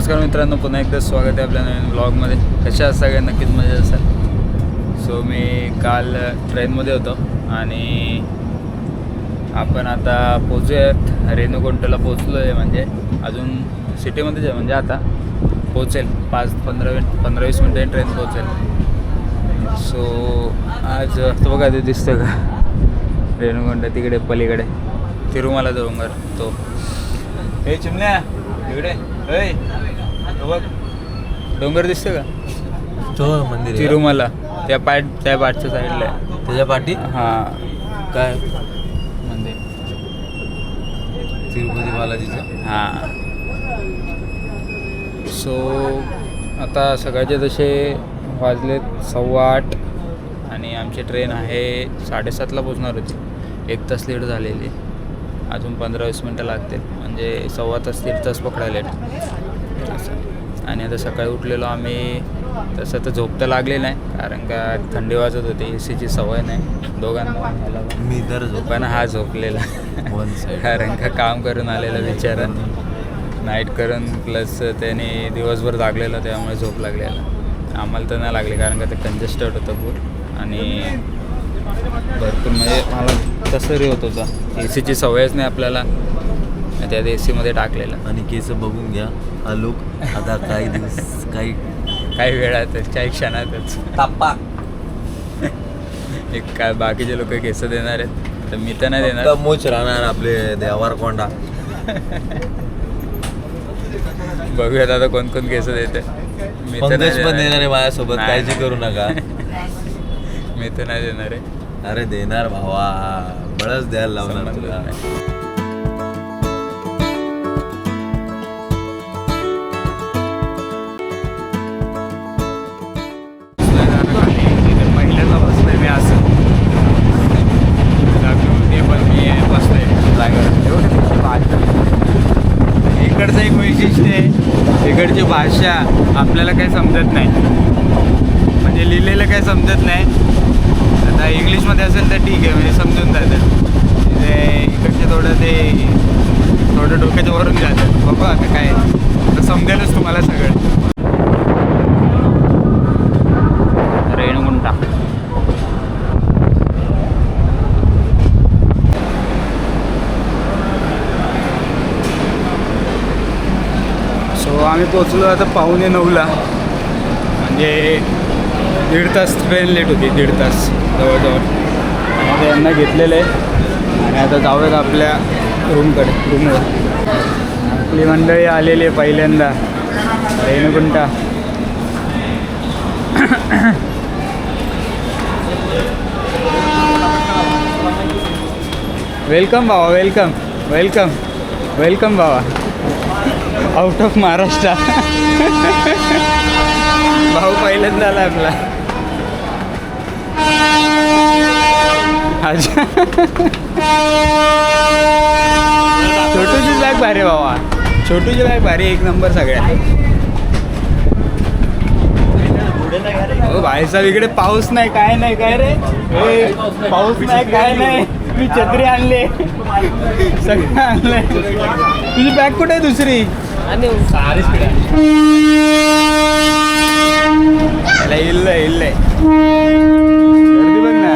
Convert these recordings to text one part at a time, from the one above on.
नमस्कार मित्रांनो, पुन्हा एकदा स्वागत आहे आपल्या नवीन ब्लॉगमध्ये. कशा सगळ्या नक्कीच मजा असेल. सो मी काल ट्रेनमध्ये होतो आणि आपण आता पोचूयात रेणुकुंटला. पोचलो आहे म्हणजे अजून सिटीमध्येच आहे, म्हणजे आता पोचेल 15-20 मिनिटांनी ट्रेन पोचेल. सो आज तो बघा, ते दिसतं का रेणुकुंट तिकडे पलीकडे तिरुमला डोंगर. तो हे चिमण्या इकडे बघ, डोंगर दिसतं का तो मंदिर तिरुमला, त्या पाठच्या साईडला आहे. त्याच्या पाठी हां, काय मंदिर तिरुपती बालाजीचं. हां. सो आता सकाळचे तसे वाजलेत 8:15 आणि आमची ट्रेन आहे 7:30ला पोचणार होती. 1 तास लेट झालेली. अजून 15-20 मिनटं लागतील, म्हणजे 1.25 तास 1.5 तास पकडायला असं. आणि आता सकाळी उठलेलो आम्ही. तसं तर झोप तर लागली नाही, कारण का थंडी वाजत होती. एसीची सवय नाही दोघांना. मी तर पण हा झोपलेला कारण का काम करून आलेला बिचारा, नाईट करून प्लस त्याने दिवसभर जागलेला, त्यामुळे झोप लागलेला. आम्हाला तर नाही लागली, कारण का ते कंजेस्टेड होतं पूर आणि भरपूर, म्हणजे मला तसं रे होत होतं. एसीची सवयच नाही आपल्याला, त्यात एसीमध्ये टाकलेलं. आणि केस बघून घ्या, हा लुक आता काही दिवस काही वेळातच, काही क्षणातच ताप्पा. एक काय बाकीचे लोक केस देणार आहेत, तर मी तर नाही देणार. मोच राहणार आपले देवार कोंडा. बघूयात आता कोण कोण केस देते. मी तर पंकज पण नाही देणार आहे माझ्यासोबत, नाही. काळजी करू नका. मी तर नाही देणार आहे. अरे देणार भावा, बळच द्यायला लावणार संबंधच तुला. नाही. पहिल्यांदा बसलोय मी असं, पण मी बसलोय इकडचं एक वैशिष्ट्य आहे, इकडची भाषा आपल्याला काही समजत नाही, म्हणजे लिहिलेलं काही समजत नाही. आता इंग्लिशमध्ये असेल तर ठीक आहे, म्हणजे समजून जातं. ते इकडचे थोडं डोक्याच्या वरून जातं. बघू आता काय, तर समजेलच तुम्हाला सगळं. रेणुकुंटा. सो आम्ही पोचलो आता 8:45ला, म्हणजे 1.5 तास ट्रेन लेट होती. 1.5 तास जवळजवळ. आता यांना घेतलेलं आहे आणि आता जाऊयात आपल्या रूमवर. आपली मंडळी आलेली आहे पहिल्यांदा रेणुकुंटा. वेलकम भावा, वेलकम वेलकम वेलकम भावा, आउट ऑफ महाराष्ट्र. भाऊ पहिल्यांदा आला आपला. अच्छा, छोटूची बॅग भारी बाबा, छोटूची बॅग भारी, एक नंबर सगळ्या. हो भाईसाहेब, इकडे पाऊस नाही, काय नाही. काय रे, पाऊस नाही, काय नाही. मी छत्री आणले, सगळं आणलंय. तुझी बॅग कुठे आहे दुसरी? इल्लय गर्दी बघ ना.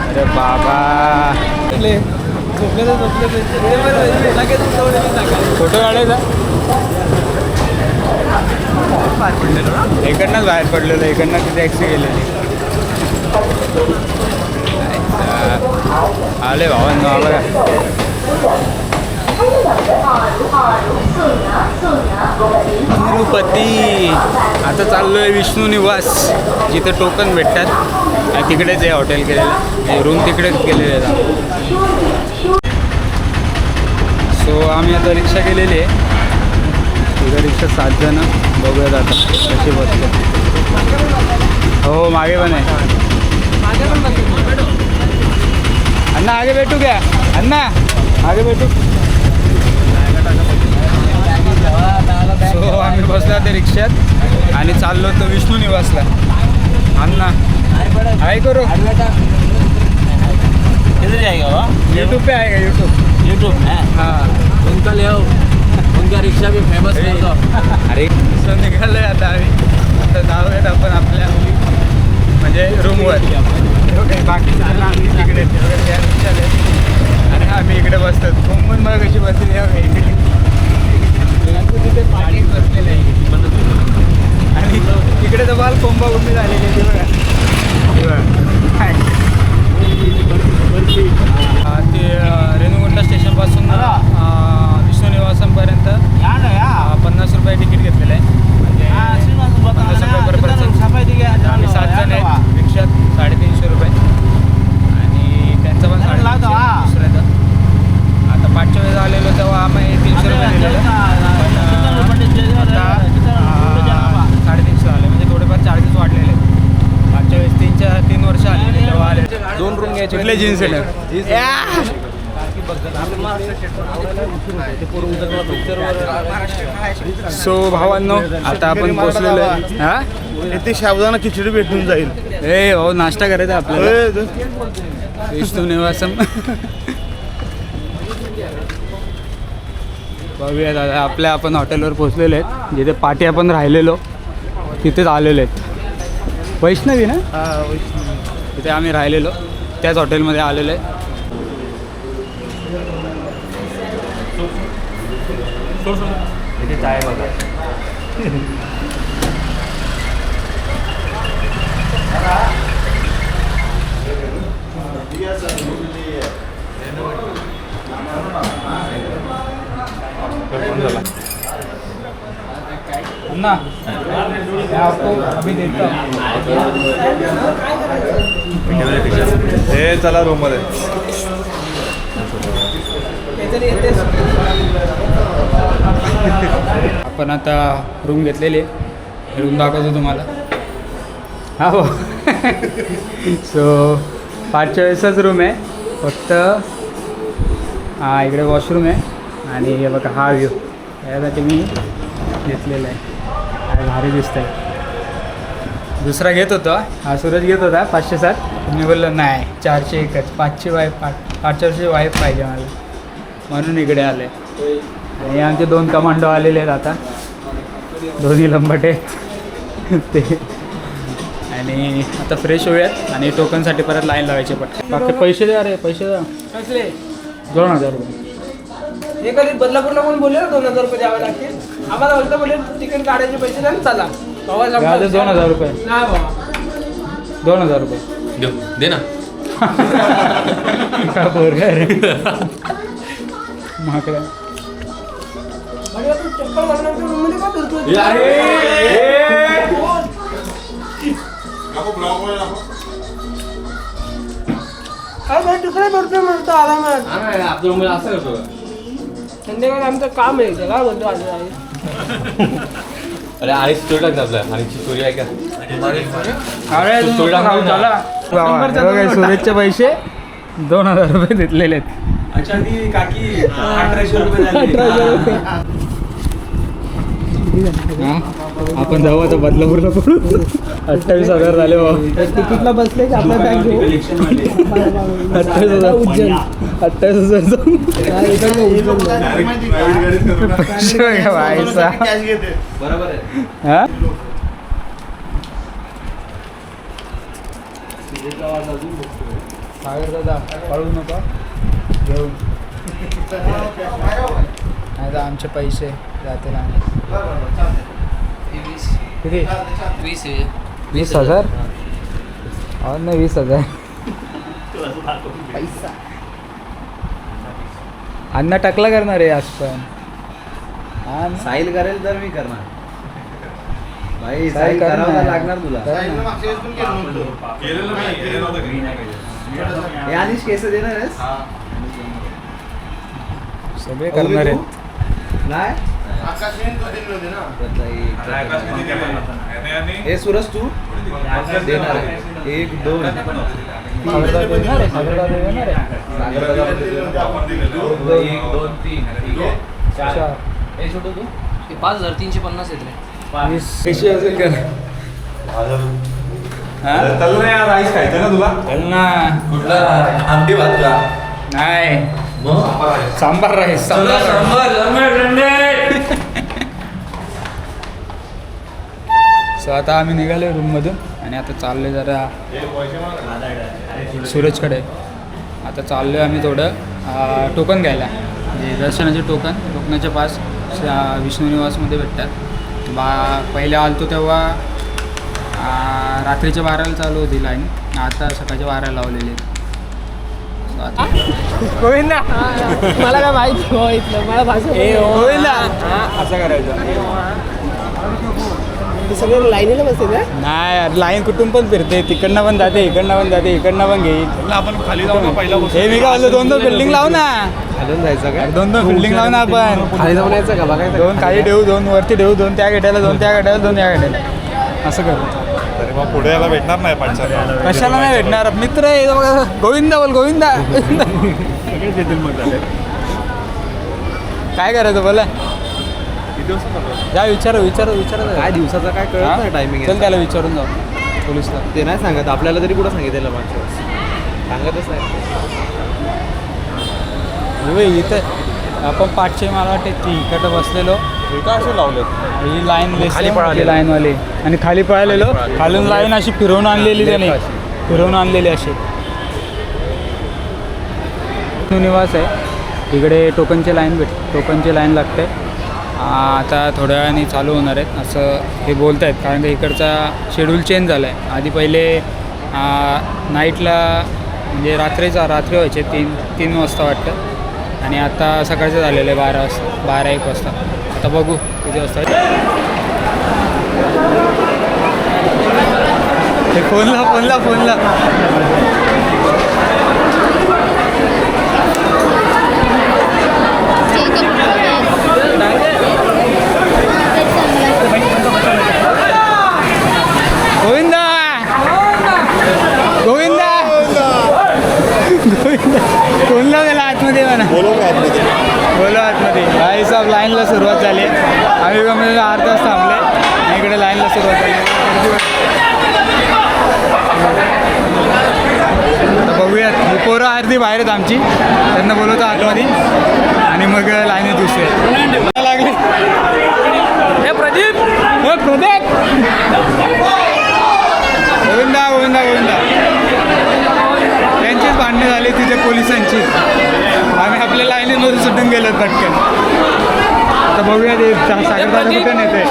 अरे बाबा, फोटो काढायचा. इकडनंच बाहेर पडलेलो, इकडनं किती टॅक्सी गेलेली. आले भावांनो, आला तिरुपती. आता चाललोय विष्णू निवास, जिथे टोकन भेटतात. तिकडेच आहे हॉटेल केलेलं, रूम तिकडेच केलेले आहेत. सो आम्ही आता रिक्षा केलेली आहे. तिथं रिक्षा 7 जण. बघूयात आता कशी बसले. हो, मागे पण आहे. अन्ना आगे बैठू क्या? अन्ना आगे बैठू. सो आम्ही बसलो त्या रिक्षात आणि चाललो होतो विष्णू निवासला. अन्ना हाय करो. किधर जाएगा वो? यूट्यूब पे आएगा, यूट्यूब. यूट्यूब है. हाँ. उनका ले आओ, उनका रिक्षा भी फेमस कर दो. अरे सो निघालोय आता आम्ही. आता जाऊयात आपण आपल्या म्हणजे रूमवर. बाकी सगळं आम्ही तिकडे आणि आम्ही इकडे बसतो. कोंबून मला कशी बसली इकडे तिथे पाणी बसलेलं आहे. आणि तिकडे तर बाल कोंबाकोंबी झालेली आहे. ते बघा ते रेणुगुंटा स्टेशनपासून विष्णू निवासमपर्यंत 50 रुपये तिकीट घेतलेलं आहे. म्हणजे 50 रुपये पर पर्सन. आम्ही 7 जण आहेत रिक्षात. 350 रुपये आणि त्यांचं पण 350 दुसऱ्याचं. आता पाचच्या वेळेस आलेलो तेव्हा आम्ही 300 रुपये दिलेलं. आता 350 आले म्हणजे थोडेफार चार्जेस वाढलेले आहेत. मागच्या वेळेस 3 वर्ष आलेले तेव्हा आले. 2 रूम घ्यायचे कुठले जीन्स सो भावांनो आता आपण पोचलेलो आहे. हा इथे साबुदाणा खिचडी भेटून जाईल. ए भाऊ नाश्ता करायचा आपल्याला. विष्णू निवासम. बघूया दादा आपल्या आपण हॉटेलवर पोचलेलो आहेत. जिथे पाठी आपण राहिलेलो तिथेच आलेलो आहेत. वैष्णवी ना तिथे आम्ही राहिलेलो त्याच हॉटेलमध्ये आलेलो आहे. इथे चाय बघा. ना आपको अभी देता हे चला रूम मध्ये. आपण आता रूम घेतलेली. रूम दाखवतो तुम्हाला. हा हो सो 5च्या वेळेसच रूम आहे. फक्त हा इकडे वॉशरूम आहे आणि हे बघा हा व्ह्यू यासाठी मी घेतलेला आहे. काय भारी दिसत आहे. दुसरा घेत होता हा सूरज घेत होता 507. मी बोललो नाही 401च 5ची वाईफ 5च्या वाईफ पाहिजे मला म्हणून इकडे आले. आणि आमचे 2 कमांडो आलेले आहेत आता. दोन्ही लंबटे ते. आणि आता फ्रेश होऊयात आणि टोकनसाठी परत लाईन लावायची. पट बाकी पैसे द्या. अरे पैसे द्या. 2000 रुपये. हे कधी बदलापूरला कोण बोलले ना 2000 रुपये द्यावे लागतील. आम्हाला बोलतो बोलले तिकीट काढायचे पैसे द्या ना चला. 2000 रुपये. नाही बाबा 2000 रुपये दे ना. का पोरगा रे माकडा. चप्पल घालून रूममध्ये का फिरतोय? काय भाई दुसरा भरतोय म्हणतो आरामात. आपलं असं करतो. संध्याकाळी आमचं काम आहे इथे. काय बोलतो आज आहे. अरे आणि स्टोरी टाक ना आपल्या. आणि स्टोरी आहे का. अरे सुरेशचे पैसे 2000 रुपये घेतलेले आहेत. अच्छा ती काकी 1800 रुपये झाले. हा? आपण जाऊ आता बदलापूरला पडू. 28,000 झाले बाबा. तिकीटला बसले की आपला बॅग घेऊ. 28,000 उज्जैन. 28,000 बरोबर आहे. हा सागर दादा पळू नका घेऊन. नाही तर आमचे पैसे जातील. किती 20,000. हो ना 20,000 पैसा. अण्णा टाकला करणार आहे आज पण. हा ना. साहिल करेल तर मी करणार. भाई काय साहिल करणार? करावं लागणार तुला. हे आधीच केस देणार आहेस. सगळे करणार आहेत. नाही हे सूरज तू देणार आहे. 1 2 सागरदादा देणार आहे. सागरदादा देणार आहे. 1 2 3 चार. हे छोटू तू 5,350 येत रे. 20 असेल का. हा राईस खायचं ना तुला. चल ना. कुठला आमटी भात का. नाही सांबार राईस सो आता आम्ही निघालो रूममधून आणि आता चाललो जरा सूरजकडे. आता चाललो आम्ही थोडं टोकन घ्यायला, म्हणजे दर्शनाचे टोकनाच्या पास विष्णू निवासमध्ये भेटतात. पहिले आलतो तेव्हा रात्रीच्या 12ला चालू होती लाईन, आता सकाळच्या 12ला लावलेली आहे. गोविंदा मला काय माहिती हो इथलं, मला भाषा गोविंदा असं करायचं. सगळे लाईनीला बसते ना. नाही लाईन कुठून पण फिरते, तिकडनं पण जाते, इकडनं पण जाते, इकडनं पण घेईल. आपण खाली जाऊ ना पहिला. हे मी काय बोलतो, 2-2 बिल्डिंग लाव ना, खालून जायचं काय, 2-2 बिल्डिंग लाव ना आपण. खाली जाऊन यायचं का बघायचं. 2 खाली ठेवू, 2 वरती ठेवू, 2 त्या गेट्याला, 2 त्या गेट्याला, 2 या गेट्याला, असं करू. तरी मग पुढे याला भेटणार नाही पाठचा. कशाला नाही भेटणार, मित्र आहे इथं बघा. गोविंदा बोल, गोविंदा. सगळेच येतील मग झाले. काय करायचं बोला, किती वाजता जा विचार काय दिवसाचा काय कळत नाही टायमिंग. चल त्याला विचारून जाऊ पोलिसला. ते नाही सांगत आपल्याला, तरी कुठं सांगितलं मागच्या वेळेस, सांगतच नाही. इथं आपण पाठचे मला वाटते तिकडं बसलेलो, का असे लावलेत? ही लाईन खाली पळालेलो. लाईनवाली आणि खाली पळालेलो, खालून लाईन अशी फिरवून आणलेली त्याने, फिरवून आणलेली अशी. निवास आहे इकडे, टोकनची लाईन लागते. आता थोड्या वेळाने चालू होणार आहेत असं हे बोलत आहेत, कारण की इकडचा शेड्यूल चेंज झाला आहे. आधी पहिले नाईटला म्हणजे रात्री व्हायचे 3 वाजता वाटतं, आणि आता सकाळचं झालेलं आहे 12-1 वाजता. आता बघू किती वाजता. हे फोनला कोणला गेला आतमध्ये म्हणा, बोलो आतमध्ये. भाई साहेब लाईनला सुरुवात झाली, आम्ही कमी 8 तास थांबले आणि इकडे लाईनला सुरुवात झाली. आता बघूयात, पोरं अर्धी बाहेर आहेत आमची, त्यांना बोलवतो आतमध्ये आणि मग लाईनीत दुसरे लागले. हे प्रदीप गोविंदा त्यांचीच भांडणं झाली तिथे पोलिसांची, आम्ही आपल्या लाईनीमधून सुटून गेलो पटकन. आता बघूया ते सागरदादा कुठे नेते.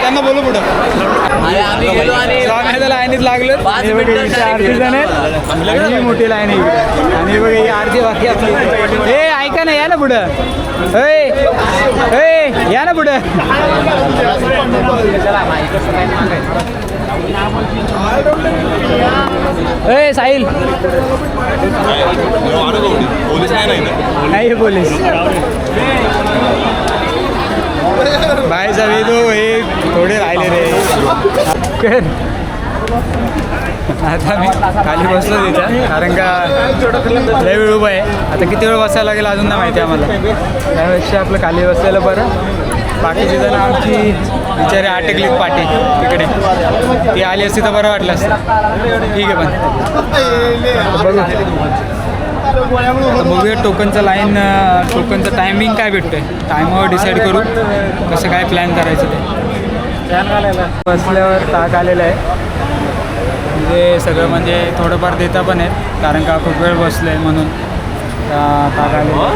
त्यांना बोलू पुढं. आम्ही आता लाईनीत लागलो, आरती जण आहेत आणि मोठी लाईन आहे इकडे, आणि बघा ही आरती बाकी आपली. हे ऐका ना, या ना पुढं, या ना पुढं. साहिल नाही पोलीस भाई साहेब तो हे थोडे राहिले रे. आता मी खाली बसलो तिथं, कारण का लय वेळ उभं आहे. आता किती वेळ बसायला लागेल अजून नाही माहिती आम्हाला, त्यापेक्षा आपलं खाली बसलेलं बरं. बाकीची जण आमची बिचारी अटकलीत पाठी तिकडे, ती आली असती तर बरं वाटलं असतं. ठीक आहे, पण बघू आता बघूया टोकनचं टायमिंग काय भेटतं आहे, टायमावर डिसाईड करू कसं काय प्लॅन करायचं ते. बसल्यावर ताक आलेलं आहे, म्हणजे सगळं म्हणजे थोडंफार देता पण आहेत, कारण का खूप वेळ बसलं आहे म्हणून ताक आलेलं आहे.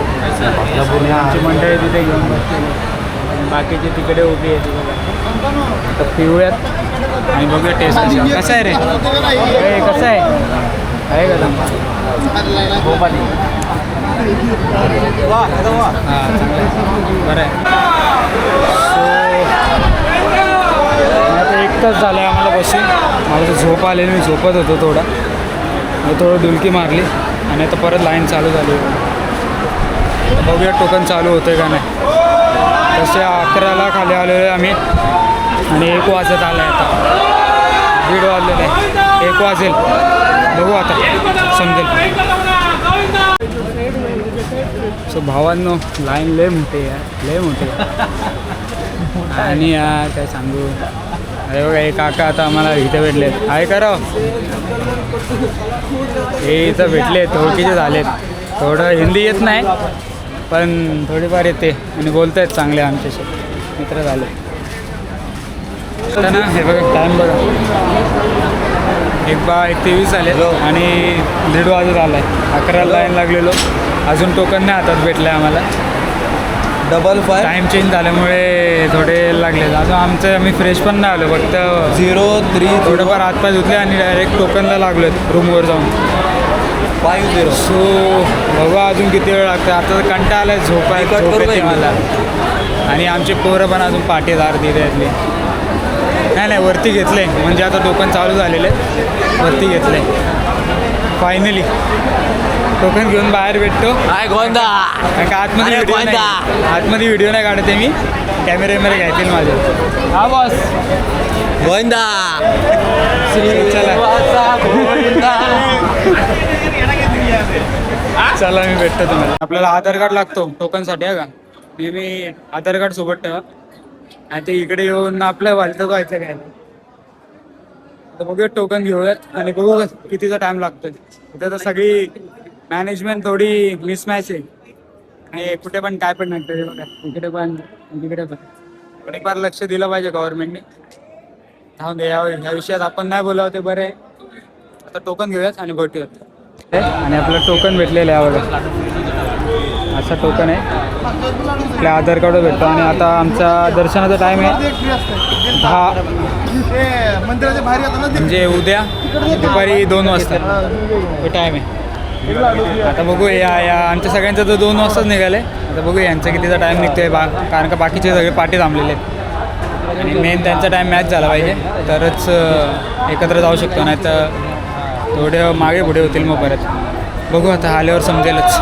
आमची मंडळी तिथे घेऊन बसलेली, बाकीचे तिकडे उभी आहे तिकडे. तर पिऊयात आणि बघूया टेस्ट कसं आहे रे. कसं आहे का चांगला? बरं आहे. आता 1 तास झालं आहे आम्हाला बसून, मला तर झोप आलेली, मी झोपत होतो थोडं डुलकी मारली आणि आता परत लाईन चालू झाली. बघूया टोकन चालू होतं आहे का नाही. तसे 11ला खाली आलेलो आहे आम्ही आणि 1 वाजत आलं आहे, आता 1:30 वाजलेलं आहे, 1 वाजेल. बघू आता समजेल. सो भावांनो, लाईन लय मोठी आहे. आणि यार काय सांगू, अरे बघा हे काका आता आम्हाला इथे भेटलेत. आहे करा हे इथं भेटलेत, ओळखीचे झालेत. थोडं हिंदी येत नाही पण थोडीफार येते आणि बोलत आहेत चांगले, आमच्याशी मित्र झाले. आता ना हे बघा टाईम बघा, 1:23 झाले आणि 1:30 वाजत आला आहे. 11ला लाईन लागलेलो, अजून टोकन नाही हातात भेटलं आहे आम्हाला. 55 टाईम चेंज झाल्यामुळे थोडे लागले. अजून आम्ही फ्रेश पण नाही आलो, फक्त 03 थोडंफार हातपाय धुतले आणि डायरेक्ट टोकनला लागलो रूमवर जाऊन. 50. सो बघा अजून किती वेळ लागतो. आता तर कंटाळा आला आहे, झोप येते मला. आणि आमचे पोरं पण अजून पाठीदार दिले यातली. नाही वरती घेतले, म्हणजे आता टोकन चालू झालेले वरती घेतले. फायनली टोकन घेऊन बाहेर भेटतो. काय गोंदा कारण का आतमध्ये व्हिडिओ नाही काढते मी, कॅमेरे घ्यायचे माझे. हा बॉस गोंदा चला मी भेटतो तुम्हाला. आपल्याला आधार कार्ड लागतो टोकनसाठी आहे का, नेहमी आधार कार्ड सोबत ठेवा. आणि ते इकडे येऊन आपल्या वालतं व्हायचं काय. तर बघूया टोकन घेऊयात आणि बघू कितीचा टाइम लागतो. इथं तर सगळी मॅनेजमेंट थोडी मिसमॅच आहे आणि कुठे पण काय पण नसतं. बघा इकडे पण तिकडे पण थोडीफार लक्ष दिलं पाहिजे गव्हर्नमेंटने. थांबून या विषयात आपण नाही बोलावं ते बरं आहे. आता टोकन घेऊयात आणि भेटूयात. आणि आपलं टोकन भेटलेलं आहे बघा, असं टोकन आहे. आपल्या आधार कार्ड भेटतो. आणि आता आमचा दर्शनाचा टाईम आहे 10, म्हणजे उद्या दुपारी 2 वाजता तो टाईम आहे. आता बघू या आमच्या सगळ्यांचं तर 2 वाजताच निघाले. आता बघू यांचा कितीचा टाईम निघतोय कारण का बाकीचे सगळे पाठी थांबलेले आहेत. आणि मेन त्यांचा टाईम मॅच झाला पाहिजे तरच एकत्र जाऊ शकतो, नाही तर थोडे मागे पुढे होतील मग परत. बघू आता आल्यावर समजेलच.